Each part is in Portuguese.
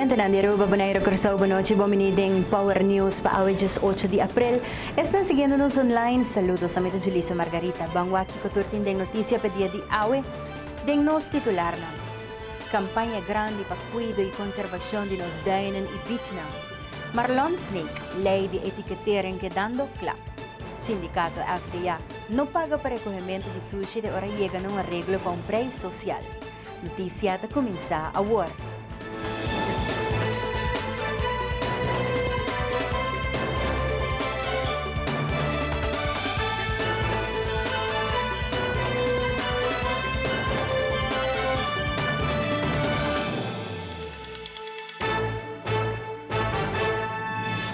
presidente ng Aruba Bonaire Cruzao Bonochi Bominiding Power News paawedges 8 de April. Están siguiéndonos online. Saludos a Mita Julissa Margarita. Bangwaki Coturtin deng noticia pedia di awe deng nos titular na. Campaña grande para cuido y conservación de los dainen y bichna. Marlon Snake, ley de etiquetering quedando clap. Sindicato FDA no paga para recogimiento de sushi de hora llega a un arreglo para un precio social. Noticia da comienza a war.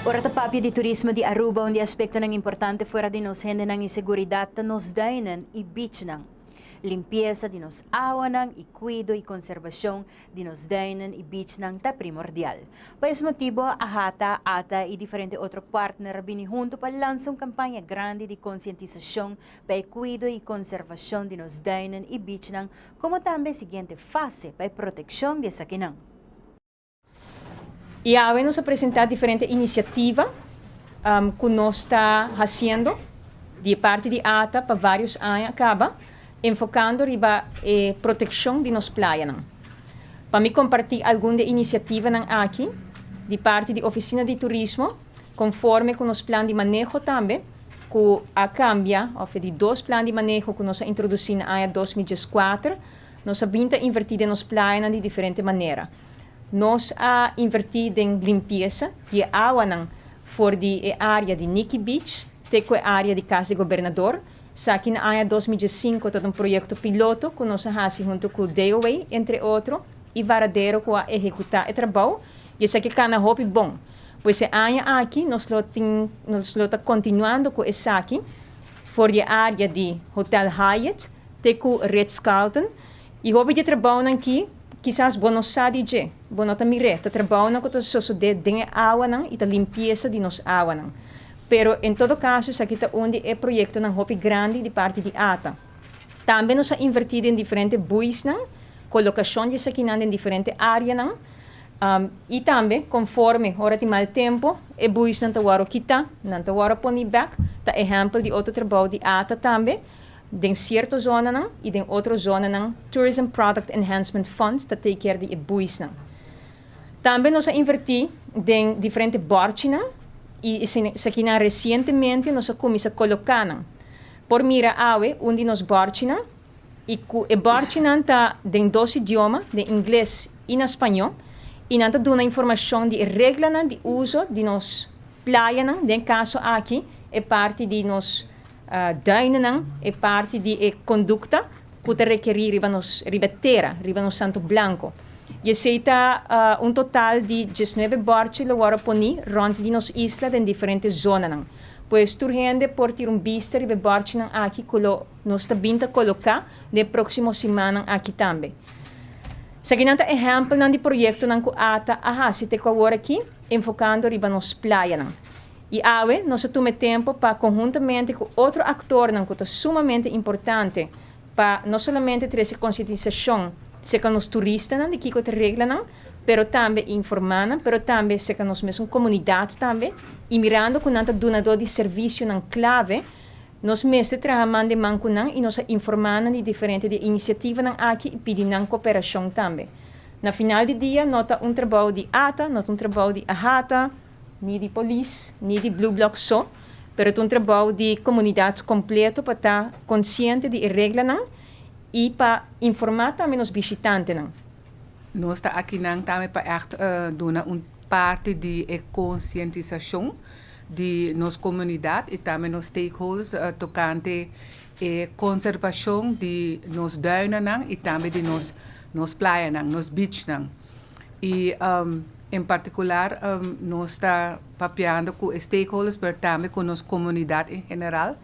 Ora tapapia di turismo di Aruba, onde aspecto ng importante fuera de nos hende ng inseguridad nos dainan i beach nang. Limpieza de nos awanan i cuido y conservación de nos dainan i beach nang ta primordial. Pues motivo, AHATA, ATA y diferente otro partner bini junto para lanzar una campaña grande de concientización para el cuido y conservación de nos dainan i beach nang, como también siguiente fase para protección de sakinang. E a AWE nos apresentar diferentes iniciativas que nós está fazendo de parte de ATA para vários anos acaba enfocando riba proteção de nos praias. Para me compartilhar alguma iniciativa aqui de parte de oficina de turismo conforme com os planos de manejo também que a cambia ou de dois planos de manejo que nós introduzimos no ano 2014 nós vinha invertir nos praias de diferente maneira. Nós a invertido em limpeza de água for de área de Nikki Beach, teco a área de Casa de Governador. Aqui na ano 2005 todo um projeto piloto que nós fazemos junto com o DOA, entre outros, e varadeiro que a executar o trabalho. E isso aqui é hope bom. Pois esse ano aqui nós estamos continuando com isso aqui, for de área de Hotel Hyatt, teco Ritz-Carlton, e hope de trabalho aqui quizás bono sabe je, bono tamire, ta trabalho na koto so de dinge água não e ta limpeza de nos água não. Pero em todo caso, isso aqui tá onde é projeto não hopi grande de parte de ATA. Também nós invertido em diferentes buis não, colocação de isso aqui em diferentes áreas não. E também conforme hora de mal tempo, e buis não tá waro kita, não tá waro poni back, tá exemplo de outro trabalho de ATA também. Den certa zona não e den outra zona não Tourism Product Enhancement Funds que take care de buis não. Também nós inverti em diferentes barcos não e isso aqui recentemente nós começamos a colocar não por mira awe onde nos barcos não e o barco não tá em dois idiomas, de inglês e na espanhol e não tá dando informação de regra não de uso de nos praia não, den caso aqui é parte de nos dainen é parte de conduta que te requerir riba terra, riba no Santo Blanco. E aceita total de 19 barcos lo wara poni rond de nos isla em diferentes zonas. Pois turgende por ter vista riba barcos aqui que nos está binta colocar na próxima semana aqui também. Seguinte exemplo de projeto que ata se te agora aqui enfocando riba nos praias. E AWE nós toma tempo para conjuntamente com outro ator que é sumamente importante para não somente ter essa conscientização se que nos turistas de que te regra não, pero também informando, pero também se que nos mesmo comunidades também e mirando com nada donador de serviço não clave, nós mesmo trabalhando de manco não e nós informando de diferentes de iniciativas não aqui e pedindo cooperação também. Na final do dia nota trabalho de ATA, nota trabalho de AHATA, nem de polícia, nem de Blue Block só, pero é trabalho de comunidade completo para estar consciente de regras não e para informar também os visitantes não. Nós está aqui não também para dar parte de conscientização de nossa comunidade e também nos stakeholders tocante conservação de nos duinen não e também de nos praias não, nos beach não. E em particular, nós estamos papeando com stakeholders, mas também com nossa comunidade em geral,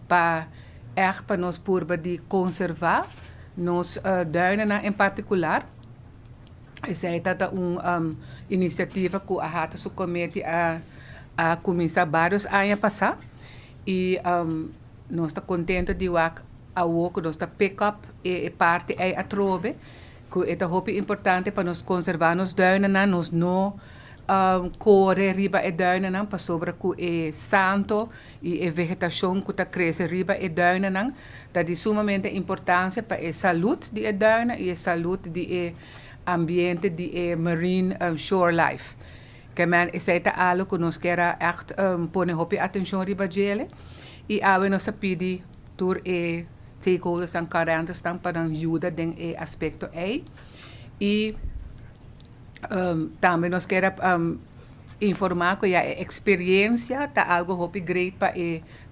para nós de conservar nos duinen em particular. Essa é uma iniciativa que a Hata subcomete a começar vários anos passados e nós estamos contentes de que nós estamos pick up e parte a trobe que é muito importante para nós conservar nos duinen, nós não correr riba e duinen, para sobre que é santo e a vegetação que está crescendo riba e duinen, dat é sumamente importante para a saúde de duinen e a saúde de ambiente de marine shore life. Que men is het algo que nos quer echt poner hopi atenção riba gele e ave nos pedi tur stakeholders en currentes dan para ajuda den aspecto aí e também nos quer informar que a experiência tá algo hopi great para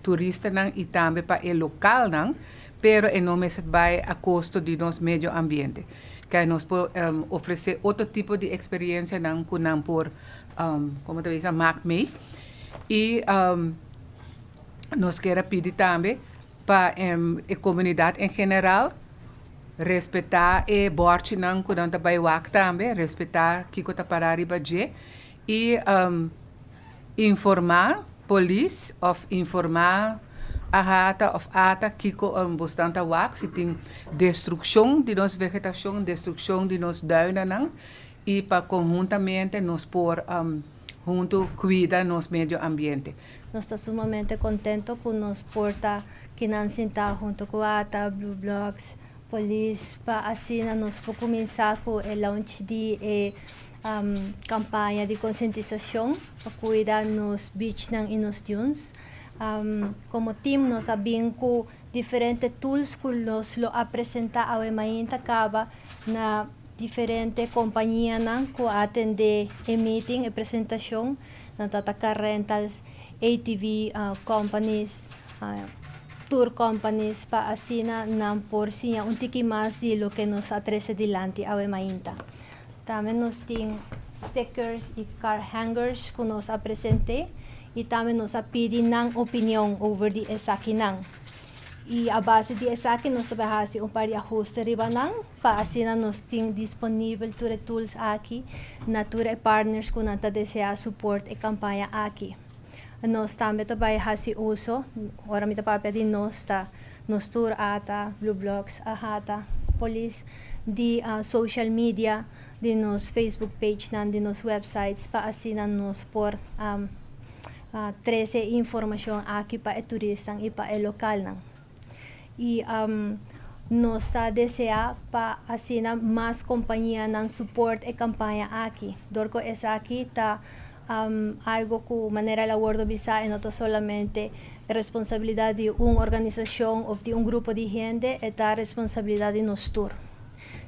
turista nan e também para local nan, pero não é vai a custo de nos medio ambiente. Que nos pode oferecer outro tipo de experiência nan que nan por como te diz, maak mee. E nós queremos pedir também para a comunidade em geral respeitar o borte não quando está vai wak também, respeitar que está para arriba de e informar polícia of informar a rata of ata que bastante wak se tem destruição de nossa vegetação, destruição de nos duinen não e para conjuntamente nos por junto cuidar nos medio ambiente. Nós estamos sumamente contentos com nos porta que não senta junto com a ATA, Blue Blocks, Police, para assim nós podemos começar com o launch de campanha de conscientização para cuidar nos beach e nos dunes. Como time nós sabemos com diferentes tools que nós lo apresenta a Mainta Caba na diferente companhia que atende a meeting, a apresentação, na car rentals, ATV companies, tour companies, para assim não por si tiki mais de lo que nos atrese dilante a Mainta. Também nós temos stickers e car hangers que nos apresentei e também nos pedi opinião over the esaki nang. E a base de esaki nós trabalhamos par de ajuste riba nang, para assim nós temos disponível ture tools aqui, na ture partners que nós deseja support a campanha aqui. Nós também trabalhamos uso, ora mita papel de nós tour ata, Blue Blocks, ahata, police, de social media, de nos Facebook page nan, de nos websites, para assim nós por 13 informação aqui para o turista e para o local nang. E nós deseja para assim mais companhia nan support a campanha aqui. Dorco essa aqui está algo que maneira labor do visa e não solamente responsabilidade de uma organização ou de grupo de gente, é a responsabilidade de nós tour.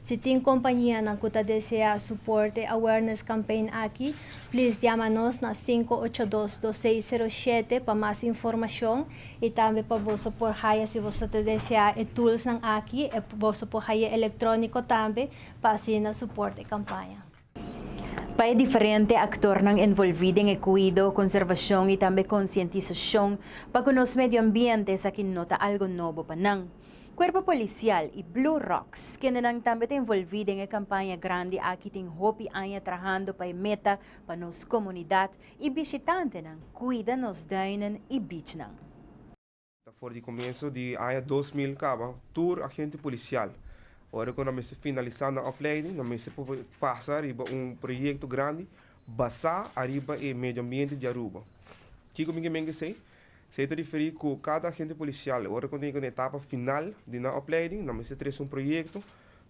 Se tem companhia na que deseja suporte awareness campaign aqui, please chama-nos na 582-2607 para mais informação e também para você por haya se você deseja tools ng aqui, você por haya eletrônico também para assim na suporte campanha. Para diferente actor ng envolvido em cuidado, conservação e também conscientização para nos medio ambiente sa kinota algo novo pa nang. Cuerpo Policial e Blue Rocks, que nang também envolvido em campanha grande aqui tem hopi anya trabajando para meta para nos comunidade e visitante nang cuida nos duinen e beach nang. Por o começo de ano 2000 acaba tour agente policial. Agora quando nós finalizando a opleiding, nós podemos passar riba projeto grande basar arriba e meio ambiente de Aruba. Que como que sei? Se referir que cada agente policial, agora quando tem a etapa final da opleiding, nós temos projeto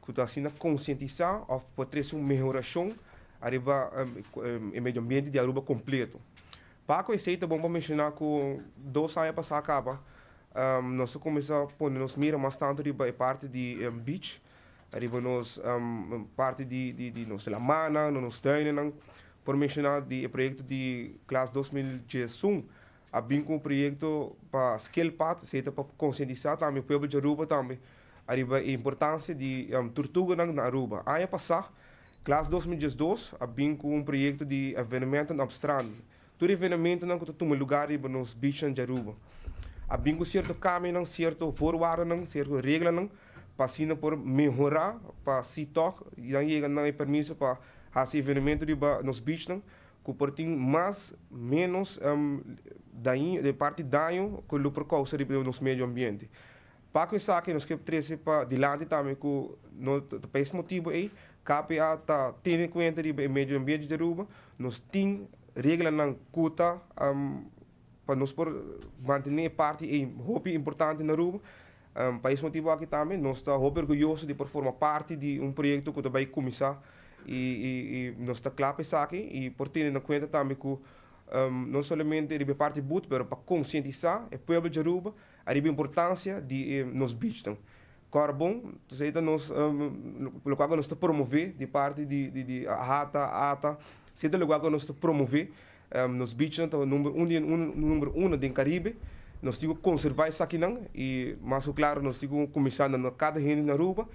que está sendo conscientizar ou pode ter uma melhoração arriba e meio ambiente de Aruba completo. Para que isso é bom para mencionar que 2 anos passados acaba, nós começamos a pôr nos mira bastante arriba a parte de beach, arriba nos parte de nos La Mana, nos tuinen, por mencionar o projeto de classe 2011, havia um projeto para Skill Path, seja para conscientizar também o povo de Aruba também, arriba a importância de tortuga na Aruba. Ano passado, classe 2012, havia um projeto de evenamento na strand. Todo evenamento não que toma lugar nos beaches de Aruba. Havia um certo caminho, certo forward, certo regra, para assim por melhorar, para se tocar, e aí não é permisso para fazer evenamento nos beaches, que por ter mais menos de parte de dano que o por causa do nosso meio ambiente. Para que saque nós que trazer para dilante também com no país motivo aí, KPA tá tendo em conta de meio ambiente de Aruba, nós tem regra na cuta para nós por manter parte é importante na Aruba. País motivo aqui também, nós está orgulhoso de por formar parte de projeto que vai começar e nós está claro para aqui e por ter em conta também que não somente de parte boot, mas para conscientizar o povo de Aruba a importância de nos beaches. Claro, bom, então nós lugar que nós promover de parte de ATA, se do lugar que nós promover nos beaches, então número 1 do Caribe. Nós temos que conservar isso aqui e mais claro nós temos que começar na cada gente na Aruba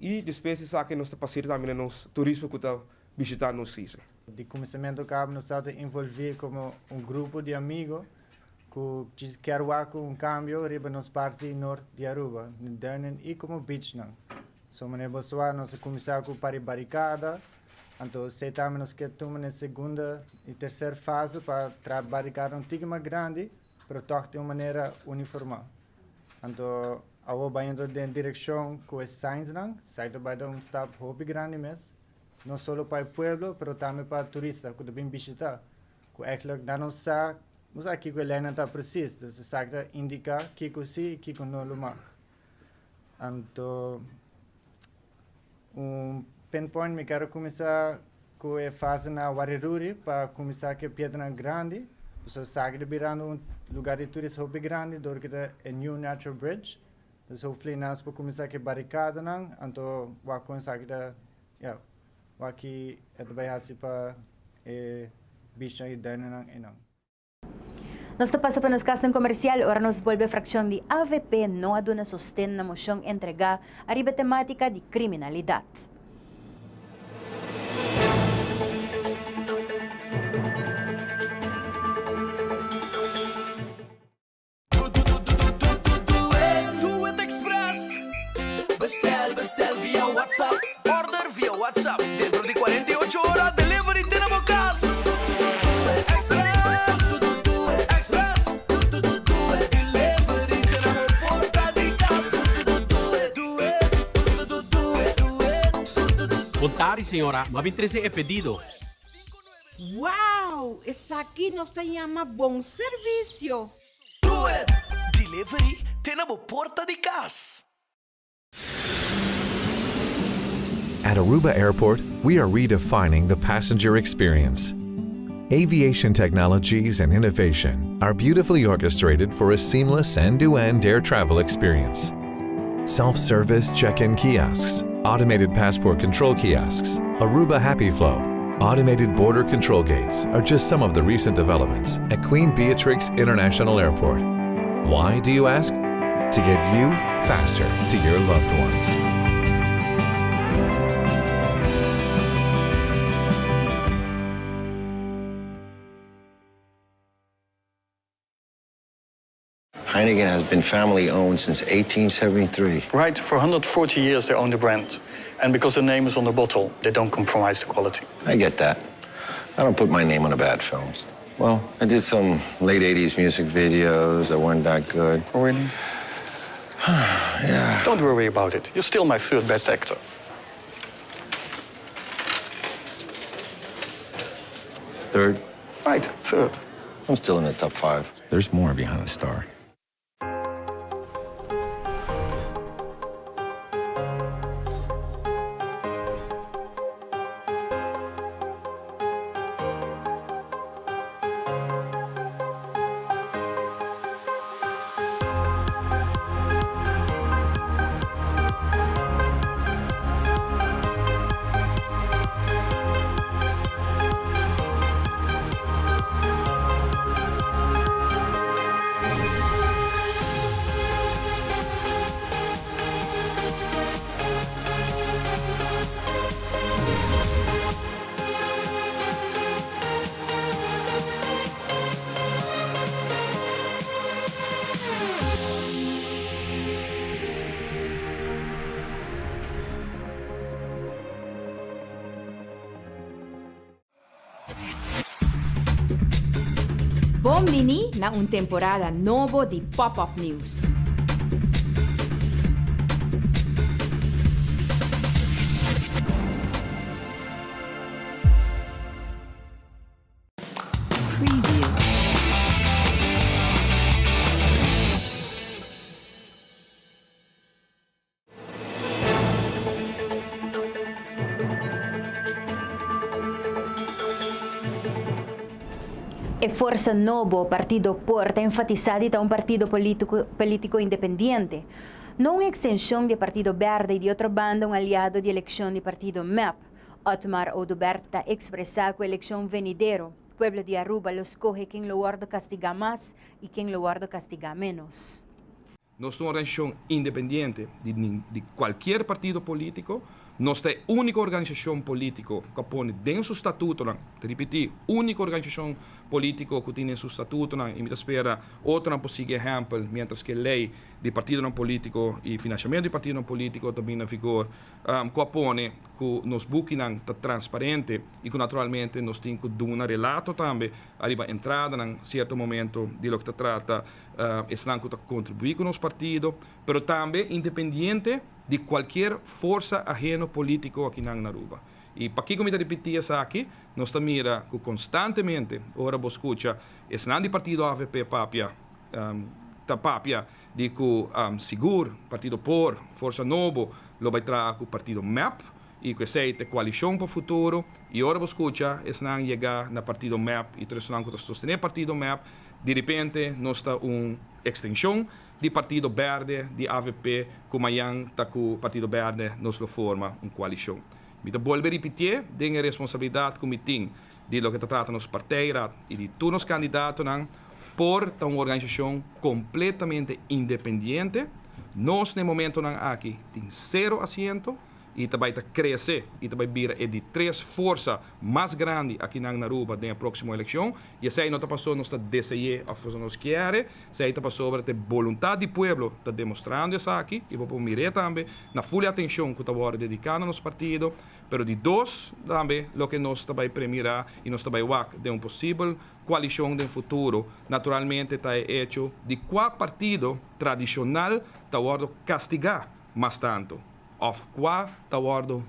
e depois isso aqui nós passamos também nos turismo que está visitando nos sítios. De começamento cabe nos envolver como grupo de amigos que querem um cambio riba nos parte norte de Aruba, e como beach não. So maneira boa nós começar com barricada, então se também nós que tomar na segunda e terceira fase para trabalhar barricada mais grande, para tocar de uma maneira uniforme. Então eu vou indo na direção com os signs não, sai vai dar stop hobby grande mesmo. Não só para o povo, mas também para turistas que devem visitar. Que eigenlijk não sabe, mas aqui que ele não está preciso, então se sabe indicar que sim e que não lo mag. Então, pinpoint me quero começar com a fase na Wariruri para começar com a pedra grande. Você sabe que virando lugar de turismo hobby grande, do que é New Natural Bridge. Então, hopefully nós para começar com a barricada não, então vai começar que aqui é também assim para bicha e dano não. Nós tapos pa nos casting comercial, ora nos volve fraksyon di AVP no aduna sosten na mosyong entrega arriba tematika di kriminalidad. Do it Express. Bestel via WhatsApp. Order via WhatsApp. Dentro di 48 horas, delivery tenemos casa. Express. Express. Delivery tenemos porta di casa. Contari, senhora, ma 13 é pedido. ¡Wow! Esa aquí nos te llama buen servicio. Do it. Delivery tenemos porta di casa. At Aruba Airport, we are redefining the passenger experience. Aviation technologies and innovation are beautifully orchestrated for a seamless end-to-end air travel experience. Self-service check-in kiosks, automated passport control kiosks, Aruba Happy Flow, automated border control gates are just some of the recent developments at Queen Beatrix International Airport. Why, do you ask? To get you faster to your loved ones. Heineken has been family-owned since 1873. Right, for 140 years they own the brand. And because the name is on the bottle, they don't compromise the quality. I get that. I don't put my name on a bad film. Well, I did some late 80s music videos that weren't that good. Oh, really? Yeah. Don't worry about it. You're still my third best actor. Third? Right, third. I'm still in the top 5. There's more behind the star. Bom Mini na temporada novo de Pop-Up News. E Força Novo, partido porta enfatizado está un partido político independiente. No una extensión de Partido Verde y de otra banda un aliado de elección de Partido MEP. Otmar Oduberta expresa que elección venidero. Pueblo de Aruba lo escoge quien lo guarda castiga más y quien lo guarda castiga menos. Nós somos uma organização independente de qualquer partido político. Nós temos a única organização política que põe dentro do estatuto, te repetir, única organização política que tem em seu estatuto, e me espera outra não possível exemplo, mientras que a lei de partido não político e financiamento de partido não político também na vigor, que põe que nos buquem está transparente e que naturalmente nós temos que dar um relato também, arriba a entrada em certo momento de lo que trata, estão que contribuir com o nosso partido, mas também independente de qualquer força ajeno político aqui na Aruba. E para que me repetir isso aqui, nós mira que constantemente, ora você escuta, esse não de partido AVP Papia, Papia, de que Seguro, Partido Por, Força Novo, lo vai trazer com o Partido MEP, e que sei a coalição para o futuro, e ora você escuta, esse não chegar no Partido MEP, e todos não que sostener Partido MEP, de repente, nós está uma extensão de Partido Verde, de AVP, como está com o Partido Verde, nós lo forma uma coalição. Me volvo a repetir, tem a responsabilidade que me tem de lo que trata nos partidos e de todos os candidatos por uma organização completamente independente. Nós, no momento aqui, tem 0 assento e também crescer e também vira de 3 forças mais grandes aqui na Aruba na próxima eleição. E se aí não está passando, nós está desejar a fazer nós queremos. Se aí está passando, a vontade do povo está demonstrando isso aqui. E vou mirar também na full atenção que está dedicando ao nosso partido. Mas de dois também, o que nós também premirar e nós também de uma possível coalição no futuro, naturalmente está hecho de qual partido tradicional está castigar mais tanto. Of qual está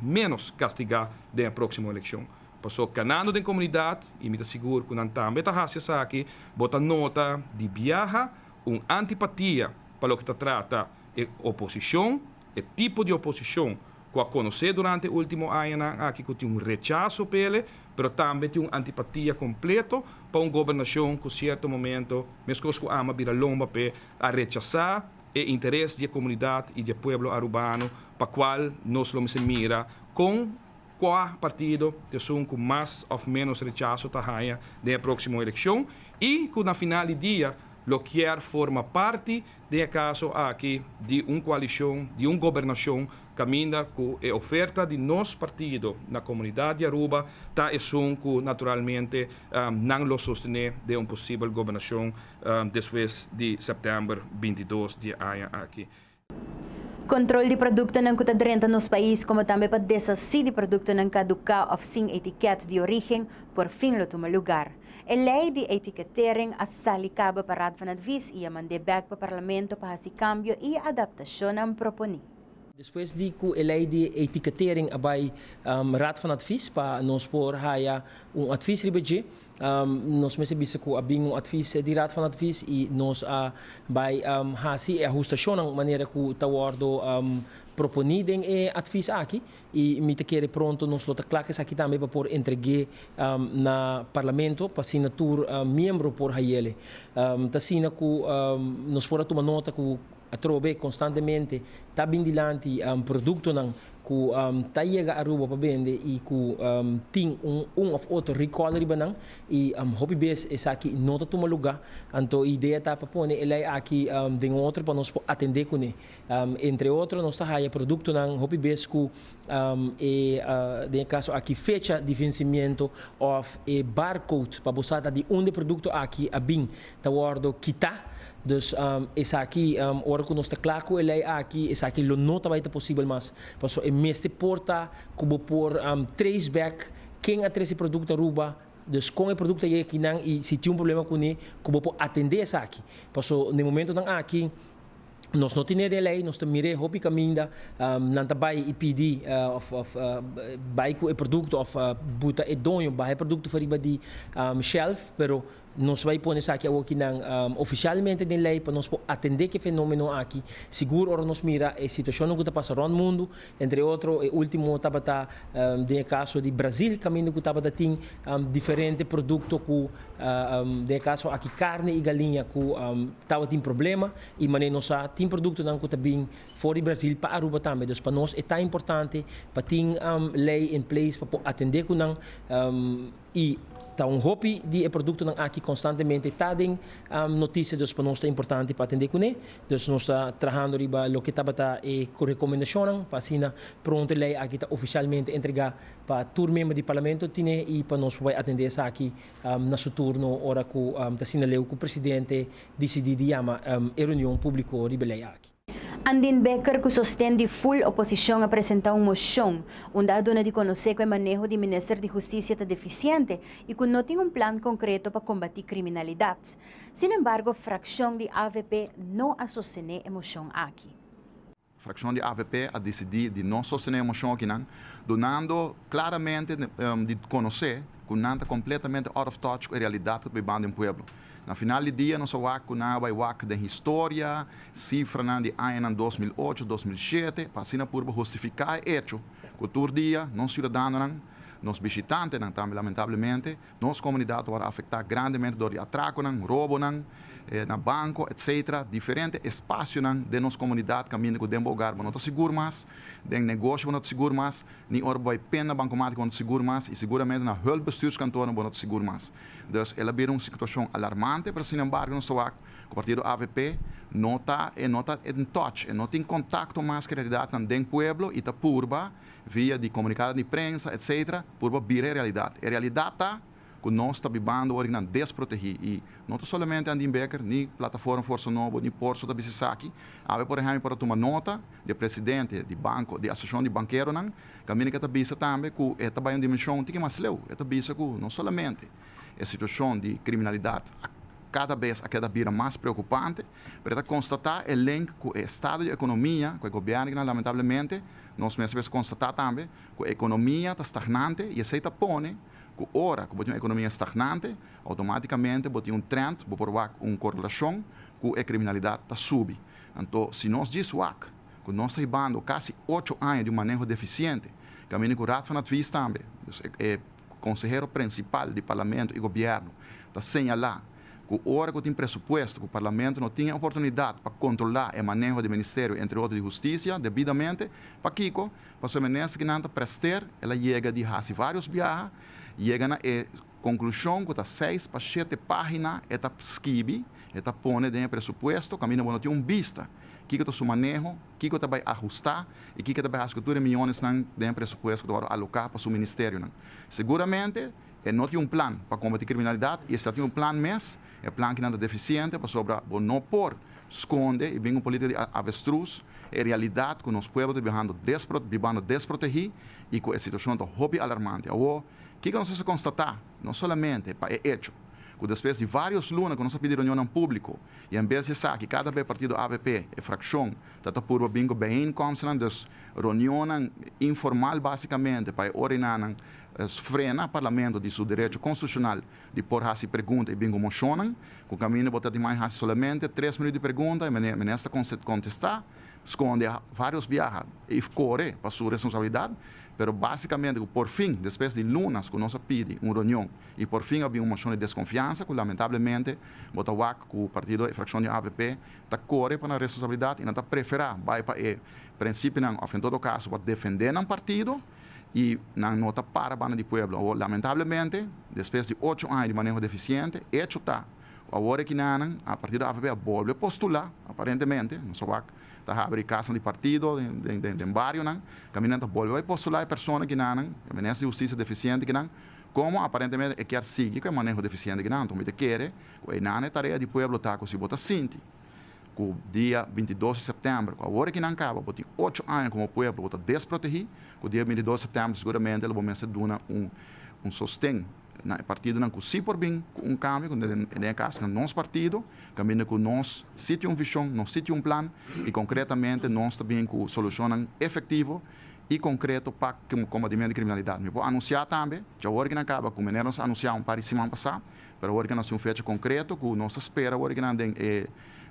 menos castigar na próxima eleição. Passou canando da comunidade, e me seguro que não também está aqui, bota nota de viaja, antipatia para o que trata a oposição, o tipo de oposição que a conhecer durante o último ano, aqui que tem rechazo para ele, mas também tem antipatia completa para uma governação que, em certo momento, mesmo que ama vira lomba para rechazar o interesse da comunidade e do povo arubano, para o qual nós nos mira com qual partido que mais ou menos rechazo tahanha da próxima eleição e que na final do dia lo quer forma parte de caso aqui de uma coalição, de uma governação caminha com a oferta de nosso partido na comunidade de Aruba, tá é que naturalmente não lo sostener de uma possível governação depois de setembro 22 de ano aqui. Controle de produto ng kutadrenta nos país, como também para desassi de produto ng caducado ou sem etiqueta de origem, por fim lo toma lugar. A lei de etiquetering a salicaba para Raad van Advies e a mande back para parlamento para esse cambio e adaptação ang proponi. Depois de que a lei de etiquetering abai Raad van Advies para nós por haya advies ribeje, nós mesmo que abing advies de Raad van Advies e nós vai hasi ajustação ng maneira que tawardo proponidem advies aqui e me te querer pronto nós lota claques aqui também para por entregue na parlamento para assinatura membro por hayele. Tasina que nós por tomar nota que atrobe constantemente tá bindilante produto nang ku tayega Aruba pa bende e ku ting of outro recall riba nang e hobby base esaki nota tumaluga anto ideia tá pa pone elai aqui de outro para nós atender com entre outros nós tá haya produto nang hobby base ku de caso aqui fecha de vencimento of a barcode para buscar de onde produto aqui abing tawardo kita. Dus essa aqui, ora que nós está claro, ele aqui, essa aqui lo nota vai ter possível mas, passo é mestre porta, como por 3 back, quem a 13 produto Aruba, dus com o produto aí aqui não e se tinha problema com ele, como por atender essa aqui, passo no momento não aqui nós não temos lei, nós temos mire hopi caminda, não tá vai IPD vai com o produto of buta e donho, vai produto fariba de shelf, pero nós vai pôr isso aqui oficialmente na lei para nós atender que fenômeno aqui. Seguro, ora nós mira a situação que está passando no mundo, entre outros, o último estava no caso de Brasil, caminho que estava tem diferente produto que no caso aqui carne e galinha que estava tem problema e maneira nós tem produto não que também fora do Brasil para Aruba também. Então para nós é tão importante para ter lei em place para atender com e tá hobby de produto não aqui constantemente tem notícias dos para nós é importante para atender com ele. Então nós está trabalhando riba lo que estava com recomendação para assim pronto lei aqui está oficialmente entregar para tour membro do parlamento tine e para nós vai atender essa aqui na seu turno hora que está sinaleu que o presidente decidiu de chamar reunião pública riba lei aqui. Andin Becker, que sostende full oposição, apresentou uma moção onde a dona de conhecer que o manejo do Ministério de Justiça está deficiente e que não tem plano concreto para combater criminalidade. Sin embargo, a fração de AVP não a sostener a moção aqui. A fração de AVP a decidido de não sostener a moção aqui, donando claramente de conhecer que não está completamente out of touch com a realidade do bando em pueblo. No final do dia, nós vamos da história, cifra de ano 2008, 2007, para assim por justificar o hecho. Que todo dia, nós cidadãos, nós visitantes, lamentavelmente, nossa comunidade vai afetar grandemente por atraco, roubo, na banco, etc. Diferentes espaços de nossa comunidade caminham com o lugar, não está seguro mais, de negócio não está seguro mais, nem hora vai pena bancomática não está seguro mais, e seguramente na hulp bestuurskantoor não está seguro mais. Então, ela é uma situação alarmante, mas, sin embargo, nós estamos com o partido AVP não está em touch, não tem contato mais com a realidade do pueblo e está purba, via de comunicado de imprensa, etc., purba vira a realidade. A realidade está que nós estamos vivendo hoje desprotegido. E não somente Andin Becker, nem plataforma Força Nova, nem Porto da Bissisaki. Há, por exemplo, para tomar nota do presidente de banco, de associação de banqueiros, caminho que está bisa também, que é também uma dimensão que mais leu. É bisa que não somente a situação de criminalidade cada vez a cada vez mais preocupante, para constatar o link com o estado de economia, com o governo, lamentavelmente, nós mesmos constatar também que a economia está stagnante e aceita põe que ora que uma economia stagnante, automaticamente tem um trend, provar uma correlação com a criminalidade está subindo. Então, se nós dizemos que nós estamos vivendo quase 8 anos de manejo deficiente, caminho que o Raad van Advies também, o conselheiro principal do parlamento e governo, está señalando que ora que tem pressuposto que o parlamento não tinha oportunidade para controlar o manejo do Ministério, entre outros, de Justiça, devidamente, para Kiko, para se menessa que não está prestar, ela chega de vários viagens, chega na conclusão que está 6 para 7 páginas, está esquive, está põe dentro do pressuposto, caminho não tem vista, que está seu manejo, que está vai ajustar e que está vai as 4 milhões dentro do pressuposto que vai alocar para o Ministério. Seguramente, não tem plano para combater criminalidade, e se tem plano mesmo, é plano que não é deficiente, para sobre não por esconde e bem uma política de avestruz, é realidade que nós pueblos vivendo desprotegidos e com a situação do hobby alarmante. O que nós precisamos constatar, não somente para o hecho, que depois de vários lunas que nós pedimos reunião público, e em vez de isso, que cada vez partido AVP é fração, está por bingo bem consonantes, reunião informal basicamente para orinar frena o parlamento de seu direito constitucional de pôr se pergunta e bingo mocionam, com o caminho botar de mais solamente 3 minutos de pergunta e ministra contestar, esconde vários viajes e corre para sua responsabilidade, mas basicamente, por fim, depois de lunas que nós pedimos uma reunião e por fim havia uma moção de desconfiança que lamentavelmente botar o partido e fração de AVP está corre para a responsabilidade e não está preferir vai para o princípio, em todo caso, para defender um partido e não está para a banda de pueblo. Lamentavelmente, depois de 8 anos de manejo deficiente, hecho está. Agora que não, a partir da AVP volve a postular, aparentemente, não só está abrindo casa de partido, de barrio, caminhando volve a postular a pessoa que não, a ministra de Justiça deficiente que não, como aparentemente quer seguir com o manejo deficiente que não, então quer, que não é tarefa de pueblo está com se bota sinti. O dia 22 de setembro, agora que não acaba, tem 8 anos como o povo está desprotegido, o dia 22 de setembro, seguramente, ele vai dar um sostém no partido, não se por bem, um câmbio, no caso, no nosso partido, caminho com nós, se tem uma visão, nós se tem um plano, e concretamente, nós também com solução efetiva e concreto para o combatimento da criminalidade. Me vou anunciar também, já agora que não acaba, como nós anunciamos para semana passada, Pero hoje nós temos fecha concreto que nós espera hoje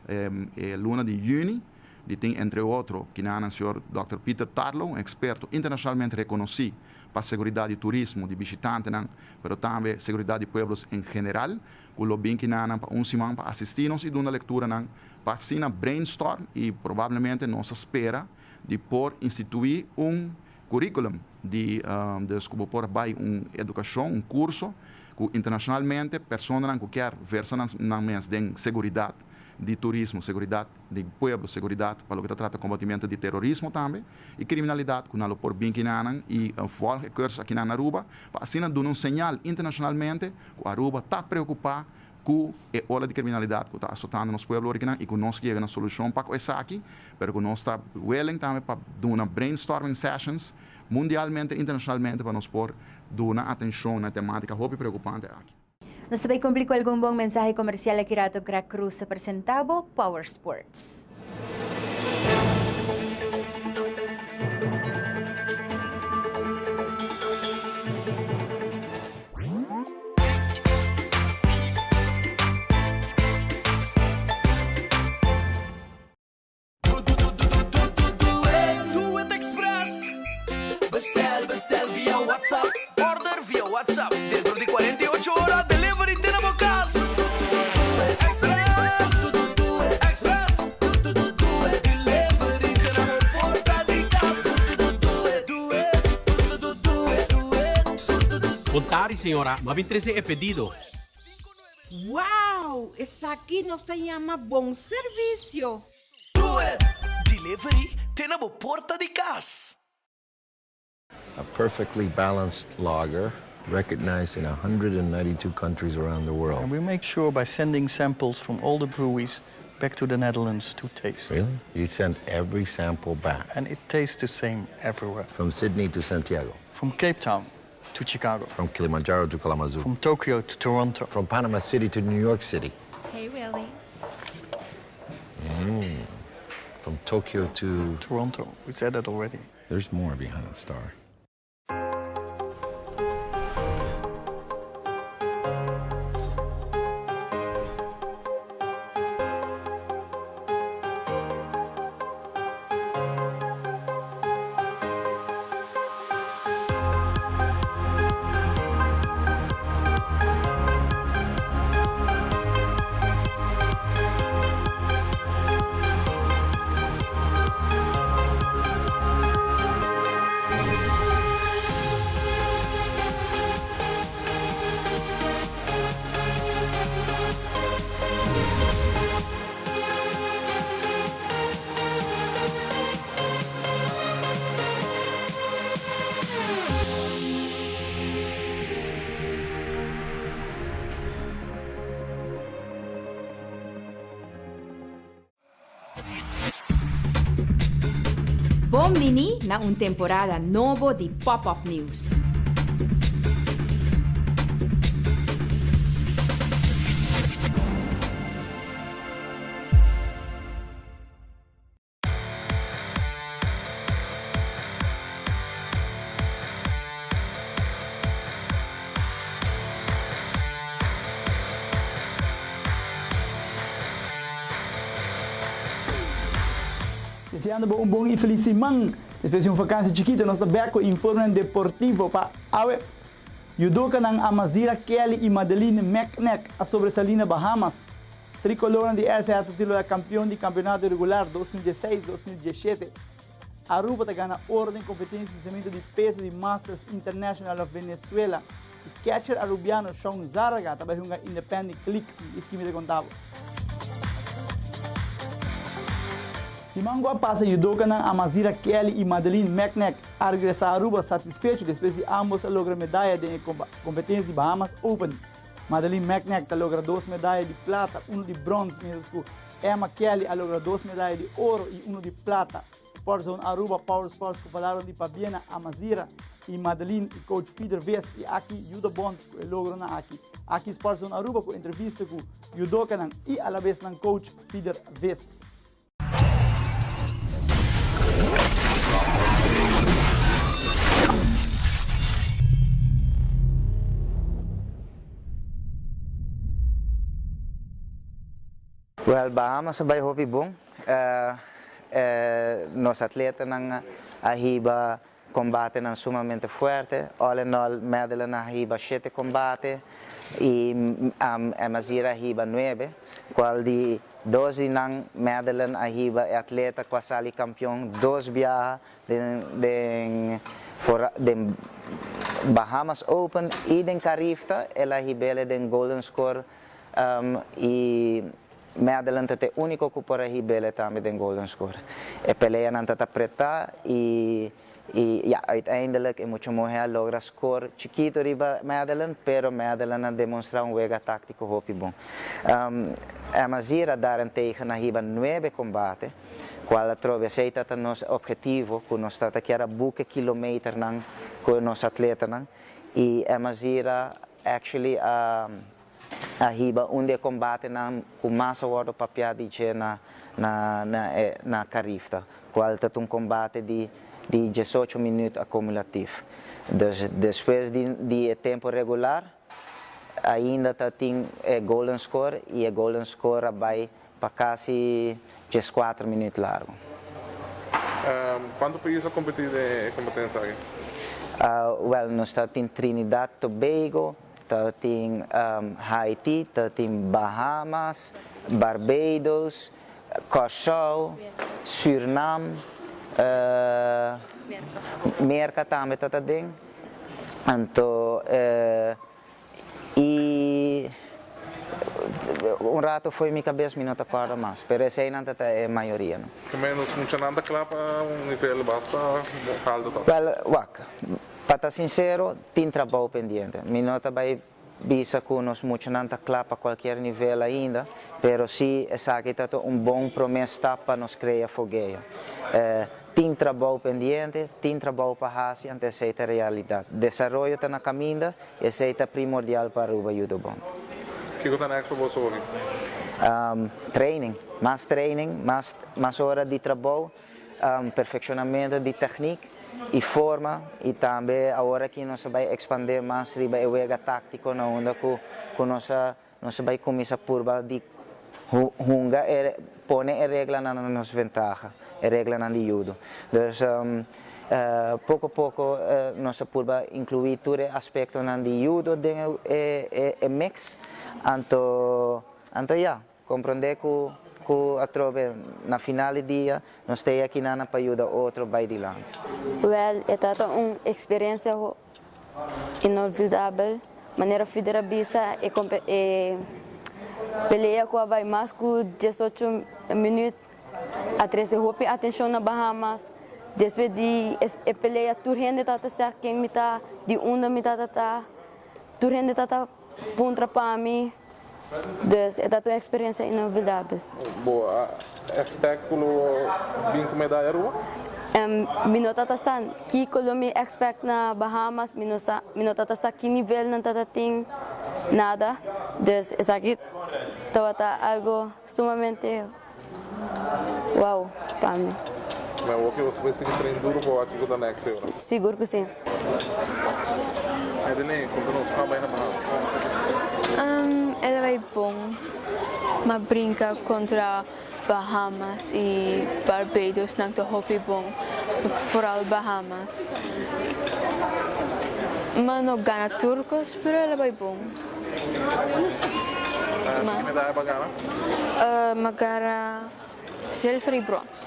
é luna de junho, de tem entre outros que o senhor Dr. Peter Tarlow, um experto internacionalmente reconhecido para a segurança de turismo de visitantes, mas também segurança de pueblos em geral, que o bem que para semana para assistir-nos e dar uma leitura para assim brainstorm e provavelmente nós espera de por instituir currículum de por educação, curso que internacionalmente pessoas que querem versar na mesa de segurança de turismo, segurança de pueblo, segurança para o que trata de combatimento de terrorismo também e criminalidade que nós por bem que e volta curso aqui na Aruba para assim dar um sinal internacionalmente que a Aruba está preocupada com a ola de criminalidade que está assoltando nos pueblos originais e que nós queremos uma solução para isso aqui, mas que nós está willing também para dar uma brainstorming sessions mundialmente, internacionalmente para nós por dar uma atenção na temática muito preocupante aqui. Nos sabay kumpliko algum bong mensahe komersyal na Kirato Crack Cruz sa presentabo Power Sports. Do it Express. Bestel via WhatsApp. Order via WhatsApp. Dentro di 48 horas, delivery tenemos casa. Express. Express. Delivery tenemos porta di casa. Contari, senhora, ma 23 é pedido. Wow! Essa aqui nos llama bom serviço. Do it. Delivery tenemos porta di casa. A perfectly balanced lager, recognized in 192 countries around the world. And we make sure by sending samples from all the breweries back to the Netherlands to taste. Really? You send every sample back? And it tastes the same everywhere. From Sydney to Santiago? From Cape Town to Chicago. From Kilimanjaro to Kalamazoo? From Tokyo to Toronto. From Panama City to New York City? Hey, Willie. From Tokyo to... Toronto. We said that already. There's more behind the star. Bomini na un temporada novo di Pop-Up News. Deseando um bom e feliz semana, especialmente uma vacância chiquita, nós estamos com informe deportivo para awe. Judoka ng Amazira Kelly e Madeline McNeck a sobresalina Bahamas. Tricolor de RCA título de campeão de campeonato regular 2016-2017. Aruba gana ordem competência de lançamento de peso de Masters International of Venezuela. E catcher arubiano Sean Zaraga também uma independent click esquema de contavo. Simangua passa judoka ng Amazira Kelly e Madeline McNeck a regressar a Aruba satisfecho depois de ambos lograr medalha de competência de Bahamas Open. Madeline McNeck logra 2 medalhas de plata, 1 de bronze, mesmo Emma Kelly logra 2 medalhas de ouro e 1 de plata. Sports Zone Aruba Power Sports que falaram de Fabiana Amazira e Madeline e coach Fider Vez e aqui Judo Bond que logro na aqui. Aqui Sports Zone Aruba com entrevista com judoka ng e a la vez ng coach Fider Vez. Well, Bahamas sabay hopi bom. Nos atletas ng ahiba combate ng sumamente fuerte. All in all, medal na ahiba 7 combate e Amazira ahiba 9. Qual di 12 ng medal na ahiba e atleta quasali campeão 2 viaja den Bahamas Open e den Carifta ela hibele den Golden Score e medal te unico que por hibele também den Golden Score. E pelea nan tata preta e ja, uiteindelijk in mucho moher logra score chiquito riba medal, pero medal na demonstra un wega táctico hopi bom. Amazira daarentegen na hiba 9 combate, qual trove aceita nos objetivo, que nos tata chiara buke kilometer nang con nos atleta nang, e Amazira actually hiba unde combate nang com massa wordo papia dice na Carifta, qual tat un combate di 18 minutos acumulativo. Depois de tempo regular, ainda tem golden score e golden score vai para quase 14 minutos largo. Quanto países competir de competência aqui? Well, nós estamos em Trinidad e Tobago, em Haiti, em Bahamas, Barbados, Curaçao, Suriname, Merca também está dentro, então e rato foi minha cabeça me não acorda mais, pero essa ainda é a maioria. Que menos funcionando clapa nível basta caldo todo. Well, para estar sincero, tem trabalho pendente. Me nota vai bisa que nós funcionando clapa a qualquer nível ainda, pero se essa aqui está bom promessa para nos criar fogueira. Tem trabalho pendente, tem trabalho para fazer antes de aceitar a realidade. Desenvolvimento está na caminho e aceita primordial para o ajuda bom. O que está na expo você hoje? Training, mais horas de trabalho, perfeccionamento de técnica e forma, e também a hora que nós vamos expandir mais riba e wega tático na onda que nós vamos começar por de hunga e pôr a regra na nossa vantagem. Regra na judo. Então, pouco a pouco, nossa purba inclui todo aspecto na judo e mix. Então, compreender que a trove na final do dia, nós temos aqui na para ajudar outro vai de lado. Well, é uma experiência inolvidável, maneira federabisa e peleia com a vai mais que 18 minutos. Atrese hopi atenção na Bahamas, depois de peleia turhende tata sa quem me tá de onda me tata turhende tata puntra para mim, dus é uma experiência inolvidável. Boa, expect pelo bem com medalha rua? Minota san que quando me expect na Bahamas, minota sa que nível não tata tem nada, dus é aqui tá algo sumamente wow, para mim. Mas o que você vai seguir treino duro para aqui que está na Excel? Seguro que sim. Ednei, conta-nos como vai na Bahamas? Ela vai bom, mas brinca contra Bahamas e Barbados, não estou hopi bom, foral Bahamas. Mas não ganha turcos, mas ela vai bom. Que medalha vai ganhar? Magara silver e bronze.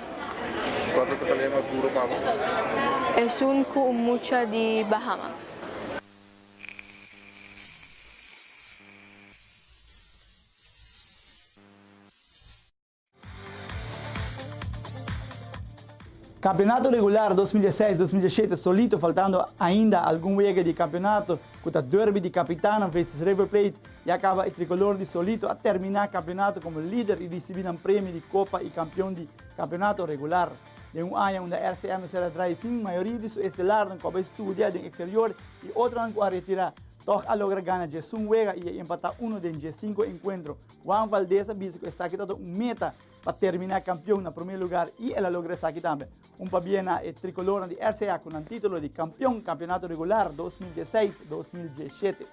Quanto que é mais duro para você? É um com mucha de Bahamas. Campeonato regular 2016-2017 solito, faltando ainda algum wege de campeonato, com o derby de Capitana versus River Plate, e acaba o tricolor de solito a terminar o campeonato como líder e receber um prêmio de Copa e campeão de campeonato regular. De um ano onde a RCM será traída sem maioria de seu estelar, não começa a estudar no exterior e outra não a retirar. Toch a logra ganhar de um wega e empatar de 5 encontros. Juan Valdez avisa que está aqui meta para terminar campeão no primeiro lugar e ela logra isso aqui também. Pabiena e tricolor de RCA com o título de campeão campeonato regular 2016-2017.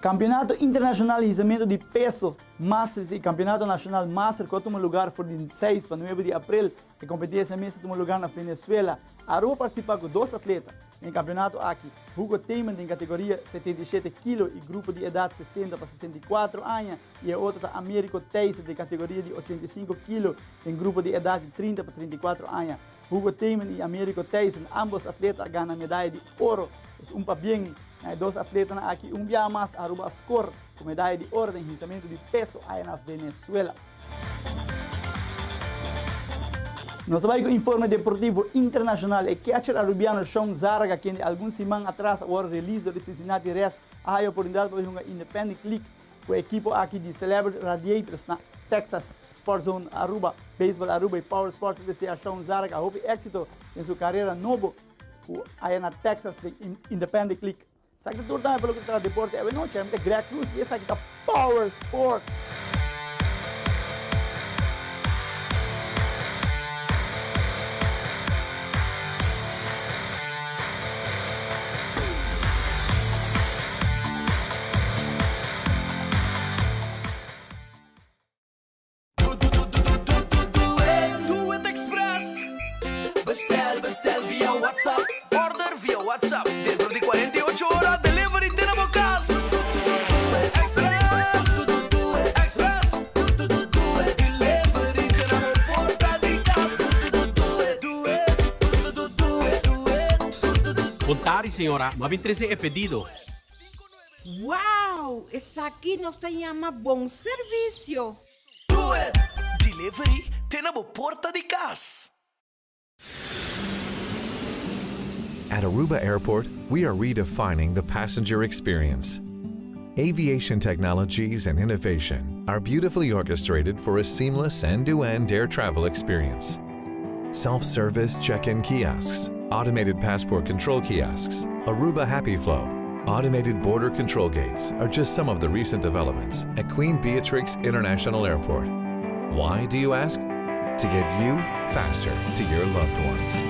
Campeonato Internacionalizamento de Peso Masters e Campeonato Nacional Master que toma lugar por 6 para 9 de abril. A competência mesmo toma lugar na Venezuela. Aruba participa com 2 atletas. Em campeonato aqui, Hugo Teiman em categoria 77 kg e grupo de idade 60 para 64 anos. E a outra é Américo Teis de categoria de 85 kg em grupo de idade 30 para 34 anos. Hugo Teiman e Américo Teis, ambos atletas ganham medalha de ouro. Para bem, 2 atletas aqui, dia mais Aruba score com medalha de ouro em lançamento de peso aí na Venezuela. Nós vamos com o informe deportivo internacional. O catcher arubiano Sean Zaraga, que algumas semanas atrás, agora release do Cincinnati Reds, a oportunidade para jogar Independent League com a equipe aqui de Celebrity Radiators na Texas Sports Zone Aruba, Baseball Aruba e Power Sports. Deseja Sean Zaraga houve êxito em sua carreira nova aí na Texas Independent League. Sabe que tudo também pelo que traz deporte, é não, chama Greg Cruz e esse aqui tá Power Sports. Bestel via WhatsApp. Order via WhatsApp. Dentro di 48 ore delivery tenemos casa. Express. Express. Delivery tenemos porta di casa. Contari, senhora, ma 23 é pedido. Wow! Essa aqui nós chama bom serviço. Do it. Delivery tenemos porta di casa. At Aruba Airport, we are redefining the passenger experience. Aviation technologies and innovation are beautifully orchestrated for a seamless end-to-end air travel experience. Self-service check-in kiosks, automated passport control kiosks, Aruba Happy Flow, automated border control gates are just some of the recent developments at Queen Beatrix International Airport. Why, do you ask? To get you faster to your loved ones.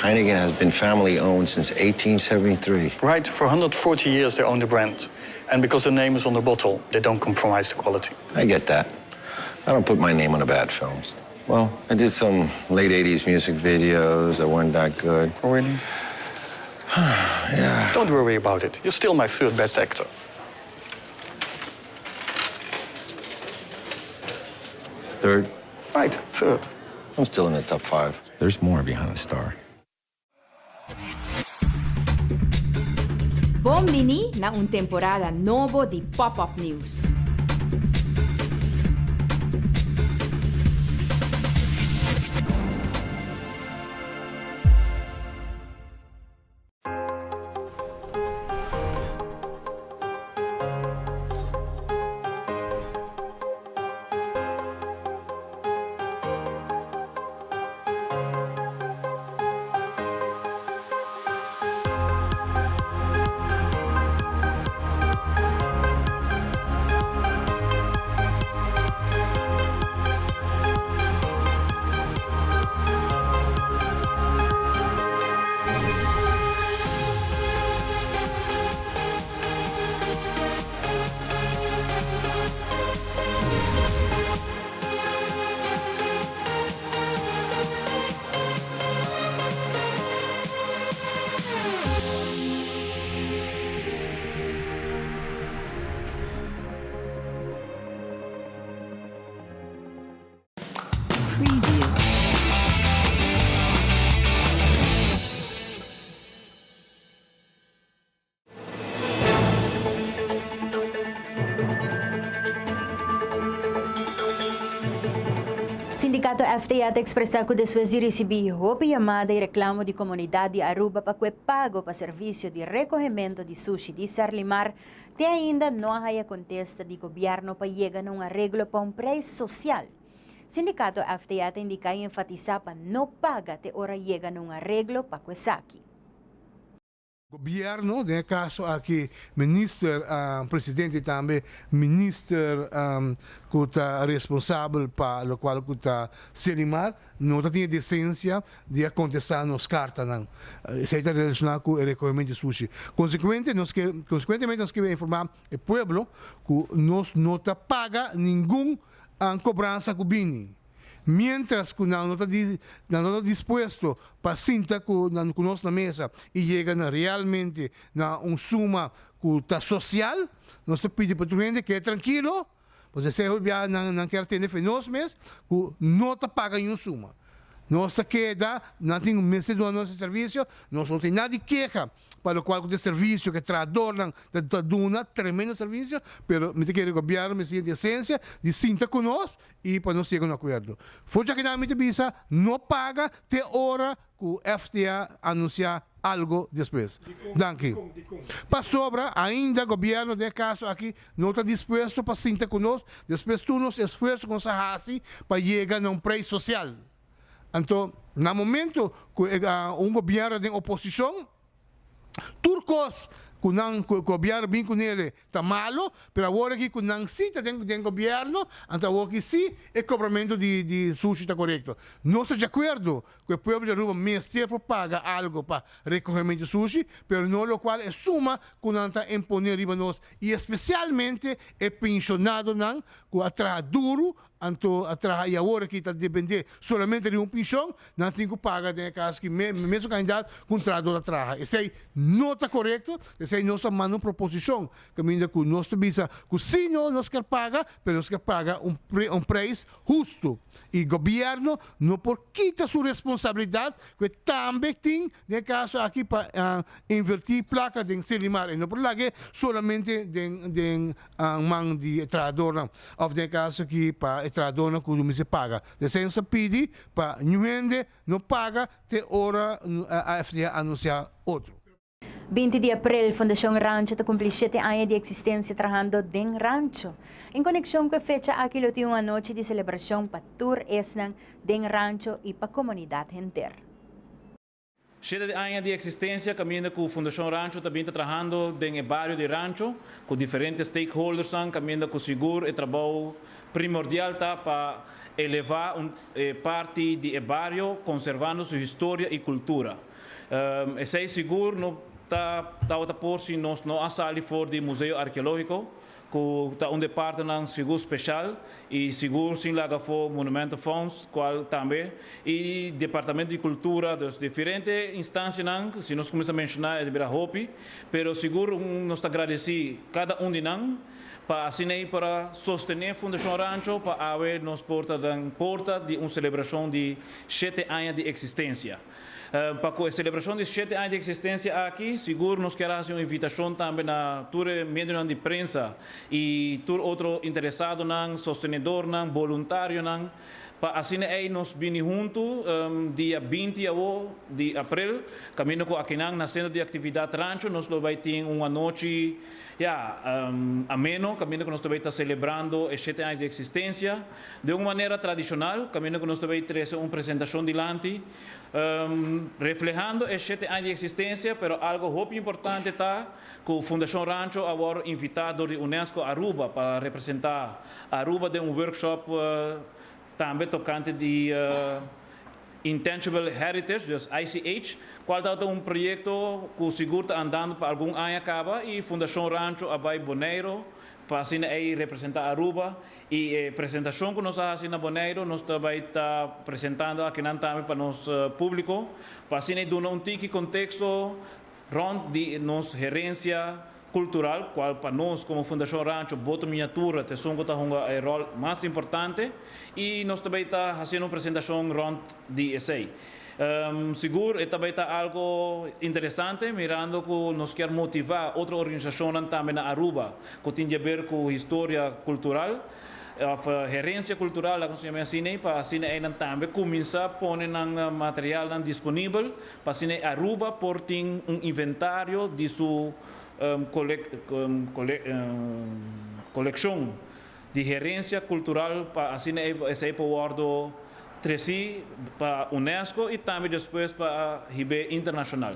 Heineken has been family owned since 1873. Right, for 140 years they own the brand. And because the name is on the bottle, they don't compromise the quality. I get that. I don't put my name on the bad films. Well, I did some late 80s music videos that weren't that good. Oh, really? Yeah. Don't worry about it. You're still my 3rd best actor. Third? Right, 3rd. I'm still in the top 5. There's more behind the star. Buon na un temporada novo di Pop-Up News. Sindicato FTA expressa que depois de receber roupa chamada e reclamo de comunidade de Aruba para que pago para serviço de recolhimento de sushi de Sarlimar, tem ainda não há contesta de governo para chegar a um arreglo para um preço social. Sindicato FTA indica e enfatiza para não pagar até hora chega a um arreglo para que saque. Gobyerno, nel caso aqui, minister, presidente também, minister que está responsável para o qual está Selimar, não tem decência de contestar nos cartas. Isso está relacionado com o recolhimento de sushi. Consequentemente, nós queremos informar o povo que nós não paga nenhuma cobrança com Bini. Mientras que não está disposto para sentar conosco na mesa e chega realmente na suma que está social, nós pedimos para o cliente que é tranquilo, porque se já não quer ter nós mesmos, que não está pagando nenhuma suma. Nós queda, não temos mês do nosso serviço, nós não temos nada de queixa para o qual o serviço que traduzem da duna, tremendo serviço, mas me quer o governo me siente essência de sentar conosco e para nós chegar a um acordo. Força que não visa, não paga até hora que o FTA anunciar algo depois. Danke. Para sobra, ainda o governo, de caso aqui, não está disposto para sentar conosco, depois tu nos esforços com a para chegar a um preço social. Então, no momento que governo de oposição, turcos que o governo vem com ele está malo, mas agora que não cita do governo, então agora que sim, o cobramento de sushi está correto. Não estou de acordo que o povo de Aruba mais tempo paga algo para recolhimento de sushi, mas não o qual é suma que não está impondo riba nós, e especialmente é pensionado não, que atrás duro, e agora que está depender somente de pensão, não tem que pagar de caso que mesmo candidato contrato da traja. Isso aí não está correto, isso aí não está mandando proposição, que nós visa que sim, nós quer pagar, mas nós quer pagar preço justo. E o governo não pode quitar sua responsabilidade, que também tem, de caso aqui, para invertir placa de Selimar, e não pode largar somente de mão de tradutor, ou de caso que para tradona que o se paga. Desenho pede para não paga até hora a FDA anunciar outro. 20 de abril, Fundação Rancho te cumpre 7 anos de existência trabajando en rancho. En conexión con fecha, aquí lo tiene una noche de celebración para tour esnan den rancho y para comunidad entera. 7 anos de existência, caminhando com a Fundação Rancho, também está trabalhando em el barrio de Rancho, com diferentes stakeholders, caminhando com o seguro e trabalho primordial para elevar parte do barrio, conservando sua história e cultura. Esse seguro não está por si nós não assali for do Museu Arqueológico, que está parte de seguro especial e seguro sem laga for Monumento Funds, qual também e Departamento de Cultura das diferentes instâncias, se nós começamos a mencionar é de Hopi, pero seguro nós agradecemos cada de nós para assim para sostener a Fundação Rancho para haver nos porta de uma celebração de 7 anos de existência. Para a celebração de 7 anos de existência aqui, seguro nos queremos uma invitação também na tour meio de prensa e tour outro interessado, sostenedor, voluntário, para assim nós vimos juntos dia 20 de abril, caminho com aqui na centro de atividade rancho, nós vamos ter uma noite ameno, caminho que nós vamos estar celebrando os 7 anos de existência de uma maneira tradicional, caminho que nós vamos ter uma apresentação dilante, reflejando os 7 anos de existência, mas algo muito importante está que a Fundação Rancho agora invitado de Unesco a Aruba para representar Aruba de um workshop também tocante de Intangible Heritage, dus ICH, qual é um projeto que o seguro está andando para algum ano acaba e a Fundação Rancho vai Bonaire para assim representar Aruba e a apresentação que nós fazemos na Bonaire nós também está apresentando aqui também para nosso público para assim dar tique contexto rond de nossa gerência cultural, qual para nós como Fundação Rancho, bota miniatura, te songo tá um rol mais importante e nós também está fazendo uma apresentação rond de essay. Seguro, e também está algo interessante, mirando que nós quer motivar outra organização também na Aruba, que tem a ver com a história cultural, a gerência cultural, como se chama assim, para assim também começar a pôr material disponível, para assim Aruba por ter inventário de sua coleção de gerência cultural para assim esse poder trazer para a Unesco e também depois para a RIB internacional.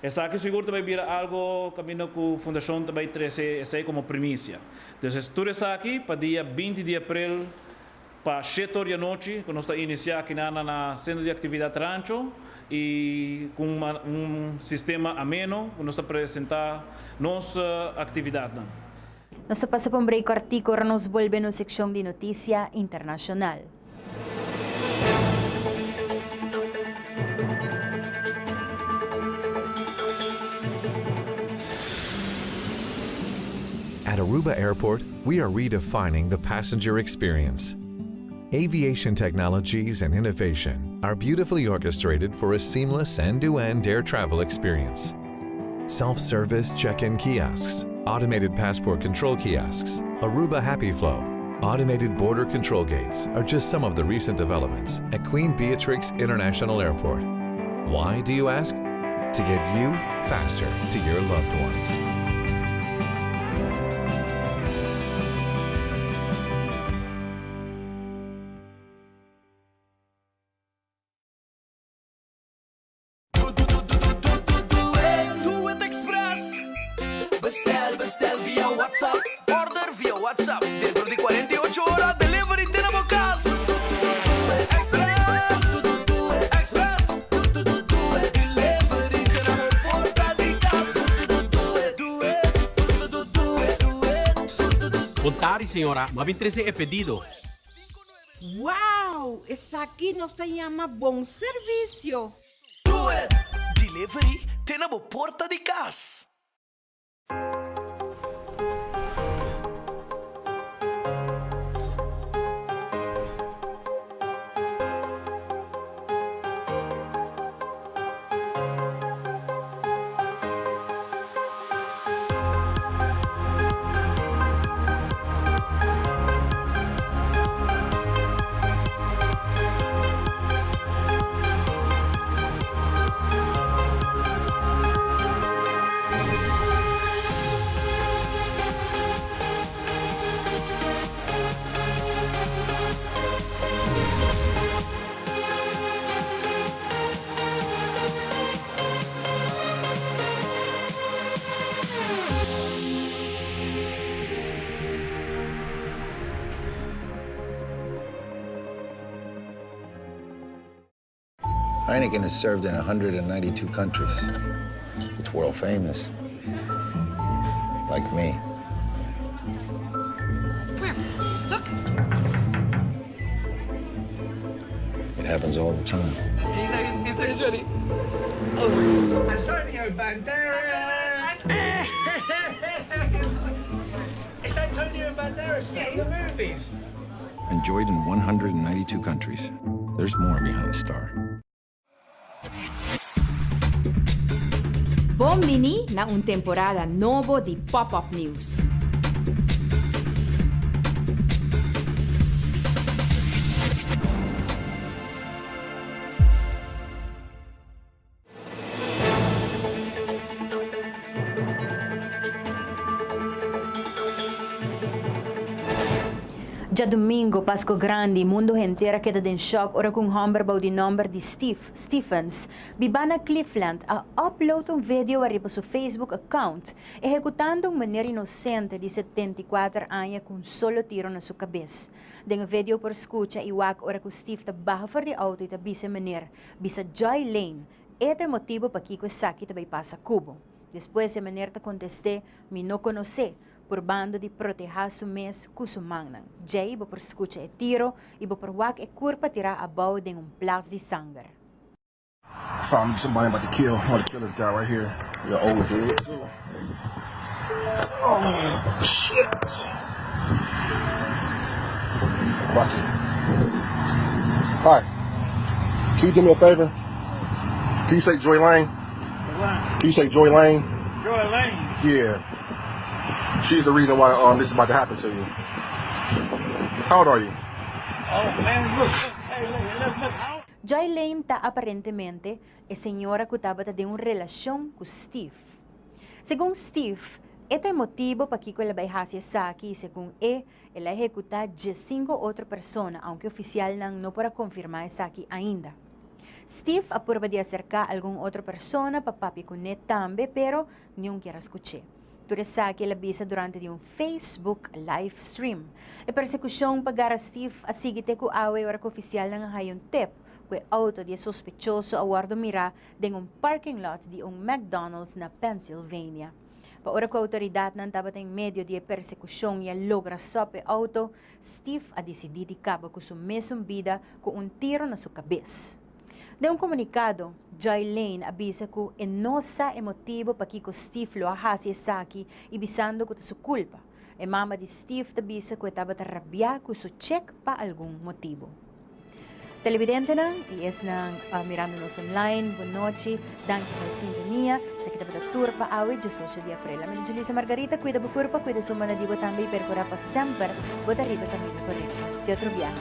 Essa aqui seguro também vira algo caminho com a Fundação também 13 essa como primícia. Então, tudo isso aqui para dia 20 de abril para 7 horas da noite, que nós estamos iniciando aqui na Centro de Atividade Rancho e com sistema ameno, que nós estamos apresentando nossa atividade. Nós passa para um break artigo, nos volvemos na seção de notícia internacional. At Aruba Airport, we are redefining the passenger experience. Aviation technologies and innovation are beautifully orchestrated for a seamless end-to-end air travel experience. Self-service check-in kiosks, automated passport control kiosks, Aruba Happy Flow, automated border control gates are just some of the recent developments at Queen Beatrix International Airport. Why, do you ask? To get you faster to your loved ones. Bestel via WhatsApp. Order via WhatsApp. Dentro di 48 ore delivery tenemos casa. Express. Express. Delivery tenemos porta di casa. Contari, señora. Mabin 13 é pedido. Wow, essa aqui nos llama bom serviço. Do it. Delivery tenemos porta di casa. Heineken is served in 192 countries. It's world famous. Like me. Look. It happens all the time. He's ready. Antonio Banderas! It's Antonio Banderas from the movies. Enjoyed in 192 countries. There's more behind the star. Buon na un temporada novo di Pop-Up News. Já domingo, Pasco Grande, mundo inteiro queda em choque ora com hamburger de nome de Stephens. Bibana Cleveland a upload um vídeo arriba seu Facebook account, executando uma maneira inocente de 74 anos com solo tiro na sua cabeça. Den vídeo por escuta e wak ora que Steve está barra fora de auto e está bisa maneira, bisa Joy Lane. Este é o motivo para que o Saki também passa Cubo. Depois a maneira de contestar, me não conhecer. Por bando de proteger su mes kusumangnan. Jay iba por escucha e tiro, iba por wak e curpa tirar a bau de plas de sangue. Found somebody about to kill. I'm about to kill this guy right here. The old dude too. Oh shit! Watch it. Hi. Can you do me a favor? Can you say Joy Lane? Can you say Joy Lane? Joy Lane? Yeah. She's the reason why this is about to happen to you. How old are you? Oh man, look. Hey, look. Joy Lane está aparentemente a senhora que estava de uma relação com Steve. Segundo Steve, este é o motivo para que ela vai fazer Saki e segundo ela executa de 5 outras pessoas, aunque o oficial não pode confirmar Saki ainda. Steve apurba di acercar algum outra persona para papicunet tambe, pero nenhum quer escuchar. Turesaki labisa durante de um Facebook live stream. E persekusyong pagara Steve asigite ku awe ora ko oficial nga hayon tip kwe auto di sospechoso awardo mira deng parking lot di McDonald's na Pennsylvania. Paora ko autoridad ng tabateng medio di persekusyong ya logra sope auto, Steve a decididi kaba ku sumesong bida ku un tiro na su kabis. De un comunicado, Joy Lane avisa que no sa emotivo pa kiko Steve lo ahasi saki ibisando ko su culpa. E mama di Steve avisa que estaba rabia ko su check pa algún motivo. Televidente na, ies nang mirando-nos online, buon noche, danke sa sintonia, sa kita ba tour pa awe, Diyos 8 de April. Amin Julissa Margarita, cuida bu curpa, cuida sumana di botambi, per cura pa sempre, bota arriba también correcto. Te otro viaje.